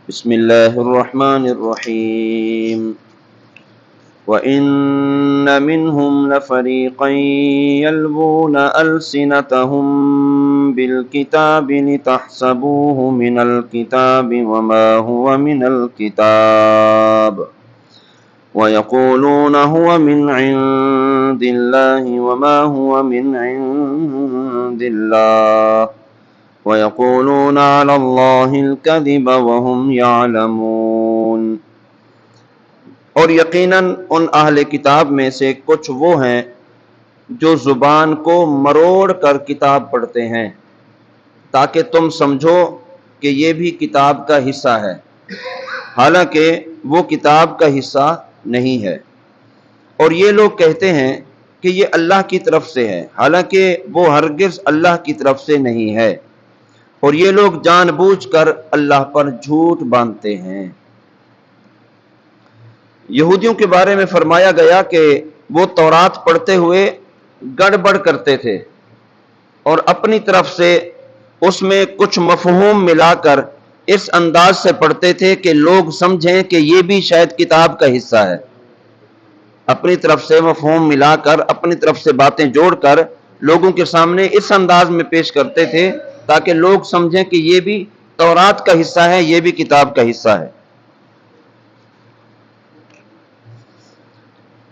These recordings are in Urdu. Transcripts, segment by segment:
بسم اللہ الرحمن الرحیم وَإِنَّ مِنْهُمْ لَفَرِيقًا يَلْوُونَ أَلْسِنَتَهُمْ بِالْكِتَابِ لِتَحْسَبُوهُ مِنَ الْكِتَابِ وَمَا هُوَ مِنَ الْكِتَابِ وَيَقُولُونَ هُوَ مِنْ عِنْدِ اللَّهِ وَمَا هُوَ مِنْ عِنْدِ اللَّهِ وَيَقُولُونَ عَلَى اللَّهِ الْكَذِبَ وَهُمْ يَعْلَمُونَ۔ اور یقیناً ان اہل کتاب میں سے کچھ وہ ہیں جو زبان کو مروڑ کر کتاب پڑھتے ہیں تاکہ تم سمجھو کہ یہ بھی کتاب کا حصہ ہے، حالانکہ وہ کتاب کا حصہ نہیں ہے۔ اور یہ لوگ کہتے ہیں کہ یہ اللہ کی طرف سے ہے، حالانکہ وہ ہرگز اللہ کی طرف سے نہیں ہے، اور یہ لوگ جان بوجھ کر اللہ پر جھوٹ باندھتے ہیں۔ یہودیوں کے بارے میں فرمایا گیا کہ وہ تورات پڑھتے ہوئے گڑبڑ کرتے تھے اور اپنی طرف سے اس میں کچھ مفہوم ملا کر اس انداز سے پڑھتے تھے کہ لوگ سمجھیں کہ یہ بھی شاید کتاب کا حصہ ہے۔ اپنی طرف سے مفہوم ملا کر، اپنی طرف سے باتیں جوڑ کر لوگوں کے سامنے اس انداز میں پیش کرتے تھے تاکہ لوگ سمجھیں کہ یہ بھی تورات کا حصہ ہے، یہ بھی کتاب کا حصہ ہے،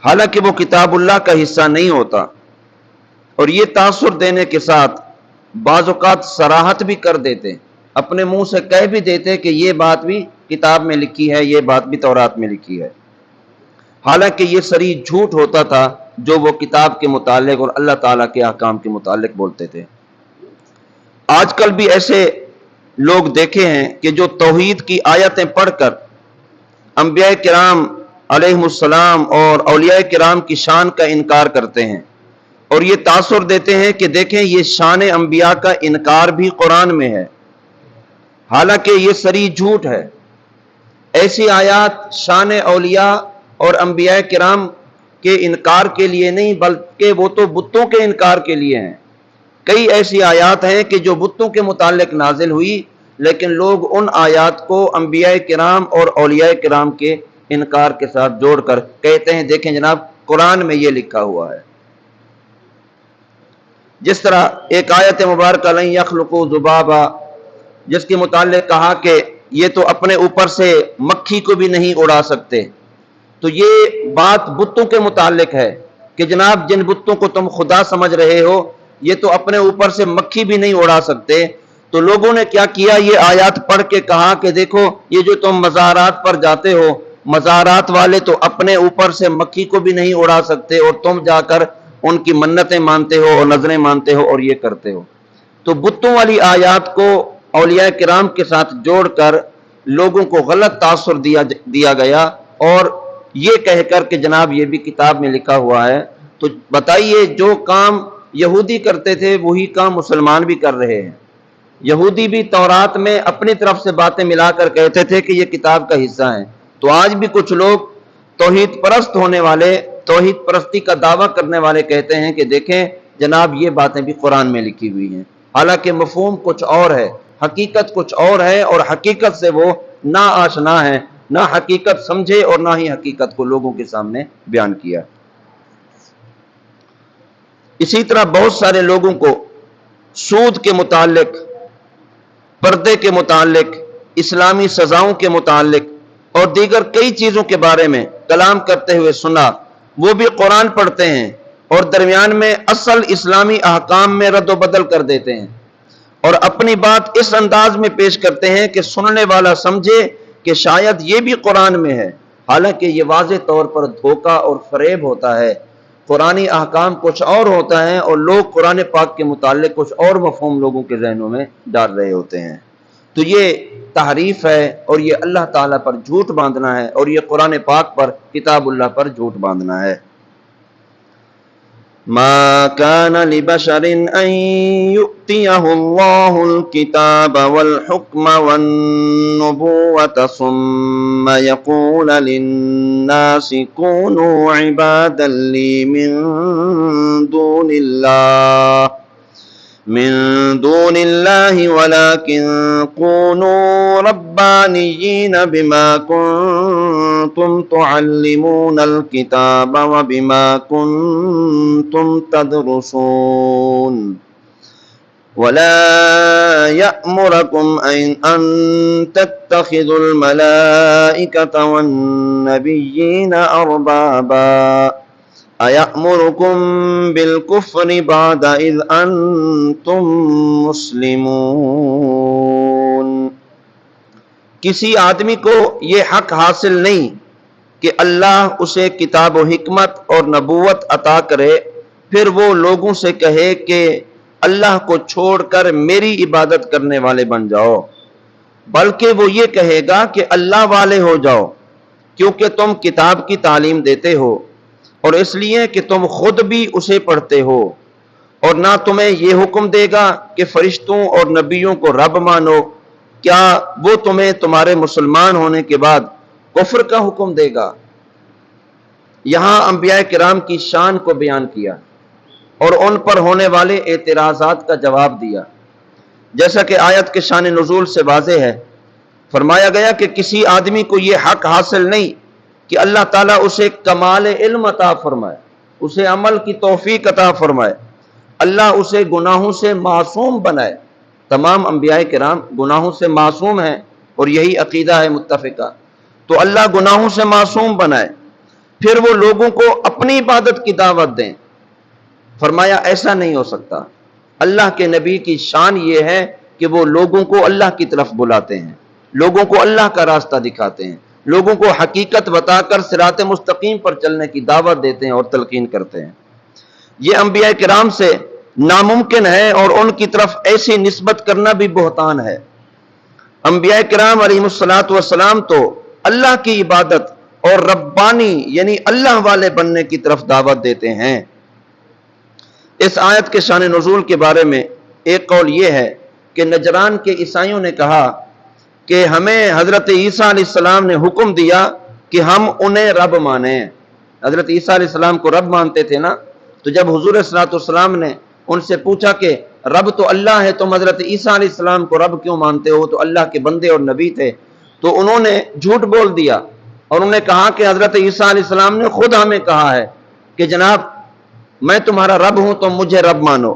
حالانکہ وہ کتاب اللہ کا حصہ نہیں ہوتا۔ اور یہ تاثر دینے کے ساتھ بعض اوقات صراحت بھی کر دیتے، اپنے منہ سے کہہ بھی دیتے کہ یہ بات بھی کتاب میں لکھی ہے، یہ بات بھی تورات میں لکھی ہے، حالانکہ یہ صریح جھوٹ ہوتا تھا جو وہ کتاب کے متعلق اور اللہ تعالیٰ کے احکام کے متعلق بولتے تھے۔ آج کل بھی ایسے لوگ دیکھے ہیں کہ جو توحید کی آیتیں پڑھ کر انبیاء کرام علیہم السلام اور اولیاء کرام کی شان کا انکار کرتے ہیں، اور یہ تاثر دیتے ہیں کہ دیکھیں یہ شان انبیاء کا انکار بھی قرآن میں ہے، حالانکہ یہ صریح جھوٹ ہے۔ ایسی آیات شان اولیاء اور انبیاء کرام کے انکار کے لیے نہیں، بلکہ وہ تو بتوں کے انکار کے لیے ہیں۔ کئی ایسی آیات ہیں کہ جو بتوں کے متعلق نازل ہوئی، لیکن لوگ ان آیات کو انبیاء کرام اور اولیاء کرام کے انکار کے ساتھ جوڑ کر کہتے ہیں دیکھیں جناب قرآن میں یہ لکھا ہوا ہے۔ جس طرح ایک آیت مبارکہ لن یخلقوا ذبابا، جس کے متعلق کہا کہ یہ تو اپنے اوپر سے مکھی کو بھی نہیں اڑا سکتے، تو یہ بات بتوں کے متعلق ہے کہ جناب جن بتوں کو تم خدا سمجھ رہے ہو یہ تو اپنے اوپر سے مکھی بھی نہیں اڑا سکتے۔ تو لوگوں نے کیا کیا، یہ آیات پڑھ کے کہا کہ دیکھو یہ جو تم مزارات پر جاتے ہو، مزارات والے تو اپنے اوپر سے مکھی کو بھی نہیں اڑا سکتے، اور تم جا کر ان کی منتیں مانتے ہو اور نظریں مانتے ہو اور یہ کرتے ہو۔ تو بتوں والی آیات کو اولیاء کرام کے ساتھ جوڑ کر لوگوں کو غلط تاثر دیا گیا، اور یہ کہہ کر کہ جناب یہ بھی کتاب میں لکھا ہوا ہے۔ تو بتائیے جو کام یہودی کرتے تھے وہی کام مسلمان بھی کر رہے ہیں۔ یہودی بھی تورات میں اپنی طرف سے باتیں ملا کر کہتے تھے کہ یہ کتاب کا حصہ ہیں، تو آج بھی کچھ لوگ توحید پرست ہونے والے، توحید پرستی کا دعویٰ کرنے والے کہتے ہیں کہ دیکھیں جناب یہ باتیں بھی قرآن میں لکھی ہوئی ہیں، حالانکہ مفہوم کچھ اور ہے، حقیقت کچھ اور ہے، اور حقیقت سے وہ نا آشنا ہے، نہ حقیقت سمجھے اور نہ ہی حقیقت کو لوگوں کے سامنے بیان کیا۔ اسی طرح بہت سارے لوگوں کو سود کے متعلق، پردے کے متعلق، اسلامی سزاؤں کے متعلق اور دیگر کئی چیزوں کے بارے میں کلام کرتے ہوئے سنا، وہ بھی قرآن پڑھتے ہیں اور درمیان میں اصل اسلامی احکام میں رد و بدل کر دیتے ہیں، اور اپنی بات اس انداز میں پیش کرتے ہیں کہ سننے والا سمجھے کہ شاید یہ بھی قرآن میں ہے، حالانکہ یہ واضح طور پر دھوکہ اور فریب ہوتا ہے۔ قرآنی احکام کچھ اور ہوتا ہے اور لوگ قرآن پاک کے متعلق کچھ اور مفہوم لوگوں کے ذہنوں میں ڈال رہے ہوتے ہیں۔ تو یہ تحریف ہے، اور یہ اللہ تعالیٰ پر جھوٹ باندھنا ہے، اور یہ قرآن پاک پر، کتاب اللہ پر جھوٹ باندھنا ہے۔ ما كان لبشر ان يؤتيه الله الكتاب والحكم والنبوة ثم يقول للناس كونوا عبادا لي من دون الله من دون اللہ ولکن کونوا ربانیین بما کنتم تعلمون الکتاب وبما کنتم تدرسون ولا يأمركم أن تتخذوا الملائكة والنبيين أربابا أيأمركم بالكفر بعد إذ أنتم مسلمون۔ کسی آدمی کو یہ حق حاصل نہیں کہ اللہ اسے کتاب و حکمت اور نبوت عطا کرے، پھر وہ لوگوں سے کہے کہ اللہ کو چھوڑ کر میری عبادت کرنے والے بن جاؤ، بلکہ وہ یہ کہے گا کہ اللہ والے ہو جاؤ، کیونکہ تم کتاب کی تعلیم دیتے ہو اور اس لیے کہ تم خود بھی اسے پڑھتے ہو، اور نہ تمہیں یہ حکم دے گا کہ فرشتوں اور نبیوں کو رب مانو، کیا وہ تمہیں تمہارے مسلمان ہونے کے بعد کفر کا حکم دے گا؟ یہاں انبیاء کرام کی شان کو بیان کیا اور ان پر ہونے والے اعتراضات کا جواب دیا، جیسا کہ آیت کے شان نزول سے واضح ہے۔ فرمایا گیا کہ کسی آدمی کو یہ حق حاصل نہیں کہ اللہ تعالیٰ اسے کمال علم عطا فرمائے، اسے عمل کی توفیق عطا فرمائے، اللہ اسے گناہوں سے معصوم بنائے۔ تمام انبیاء کرام گناہوں سے معصوم ہیں اور یہی عقیدہ ہے متفقہ، تو اللہ گناہوں سے معصوم بنائے، پھر وہ لوگوں کو اپنی عبادت کی دعوت دیں۔ فرمایا ایسا نہیں ہو سکتا۔ اللہ کے نبی کی شان یہ ہے کہ وہ لوگوں کو اللہ کی طرف بلاتے ہیں، لوگوں کو اللہ کا راستہ دکھاتے ہیں، لوگوں کو حقیقت بتا کر صراط مستقیم پر چلنے کی دعوت دیتے ہیں اور تلقین کرتے ہیں۔ یہ انبیاء کرام سے ناممکن ہے اور ان کی طرف ایسی نسبت کرنا بھی بہتان ہے۔ انبیاء کرام علیہ الصلوۃ والسلام تو اللہ کی عبادت اور ربانی یعنی اللہ والے بننے کی طرف دعوت دیتے ہیں۔ اس آیت کے شان نزول کے بارے میں ایک قول یہ ہے کہ نجران کے عیسائیوں نے کہا کہ ہمیں حضرت عیسیٰ علیہ السلام نے حکم دیا کہ ہم انہیں رب مانیں۔ حضرت عیسیٰ علیہ السلام کو رب مانتے تھے نا، تو جب حضور صلی اللہ علیہ وسلم نے ان سے پوچھا کہ رب تو اللہ ہے، تم حضرت عیسیٰ علیہ السلام کو رب کیوں مانتے ہو؟ تو اللہ کے بندے اور نبی تھے، تو انہوں نے جھوٹ بول دیا اور انہوں نے کہا کہ حضرت عیسیٰ علیہ السلام نے خود ہمیں کہا ہے کہ جناب میں تمہارا رب ہوں، تم مجھے رب مانو۔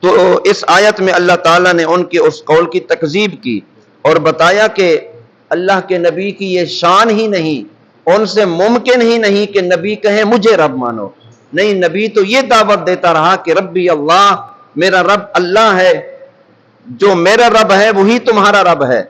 تو اس آیت میں اللہ تعالیٰ نے ان کے اس قول کی تکذیب کی اور بتایا کہ اللہ کے نبی کی یہ شان ہی نہیں، ان سے ممکن ہی نہیں کہ نبی کہیں مجھے رب مانو۔ نہیں، نبی تو یہ دعوت دیتا رہا کہ ربی اللہ، میرا رب اللہ ہے، جو میرا رب ہے وہی تمہارا رب ہے،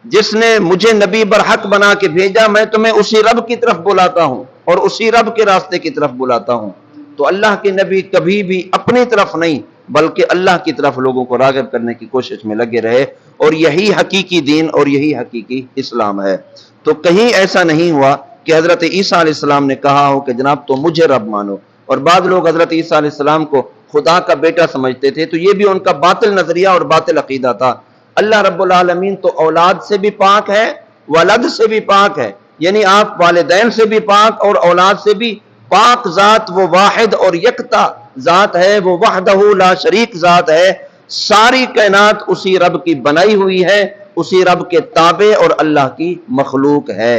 جس نے مجھے نبی برحق بنا کے بھیجا، میں تمہیں اسی رب کی طرف بلاتا ہوں اور اسی رب کے راستے کی طرف بلاتا ہوں۔ تو اللہ کے نبی کبھی بھی اپنی طرف نہیں بلکہ اللہ کی طرف لوگوں کو راغب کرنے کی کوشش میں لگے رہے، اور یہی حقیقی دین اور یہی حقیقی اسلام ہے۔ تو کہیں ایسا نہیں ہوا کہ حضرت عیسیٰ علیہ السلام نے کہا ہو کہ جناب تو مجھے رب مانو، اور بعض لوگ حضرت عیسیٰ علیہ السلام کو خدا کا بیٹا سمجھتے تھے، تو یہ بھی ان کا باطل نظریہ اور باطل عقیدہ تھا۔ اللہ رب العالمین تو اولاد سے بھی پاک ہے، ولد سے بھی پاک ہے، یعنی آپ والدین سے بھی پاک اور اولاد سے بھی پاک ذات، وہ واحد اور یکتا ذات ہے، وہ وحدہ لا شریک ذات ہے۔ ساری کائنات اسی رب کی بنائی ہوئی ہے، اسی رب کے تابع اور اللہ کی مخلوق ہے۔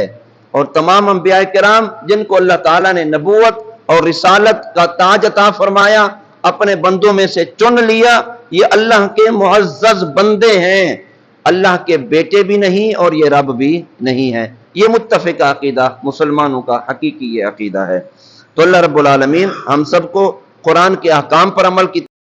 اور تمام انبیاء کرام جن کو اللہ تعالیٰ نے نبوت اور رسالت کا تاج عطا فرمایا، اپنے بندوں میں سے چن لیا، یہ اللہ کے معزز بندے ہیں، اللہ کے بیٹے بھی نہیں اور یہ رب بھی نہیں ہے۔ یہ متفق عقیدہ مسلمانوں کا حقیقی یہ عقیدہ ہے۔ تو اللہ رب العالمین ہم سب کو قرآن کے احکام پر عمل کی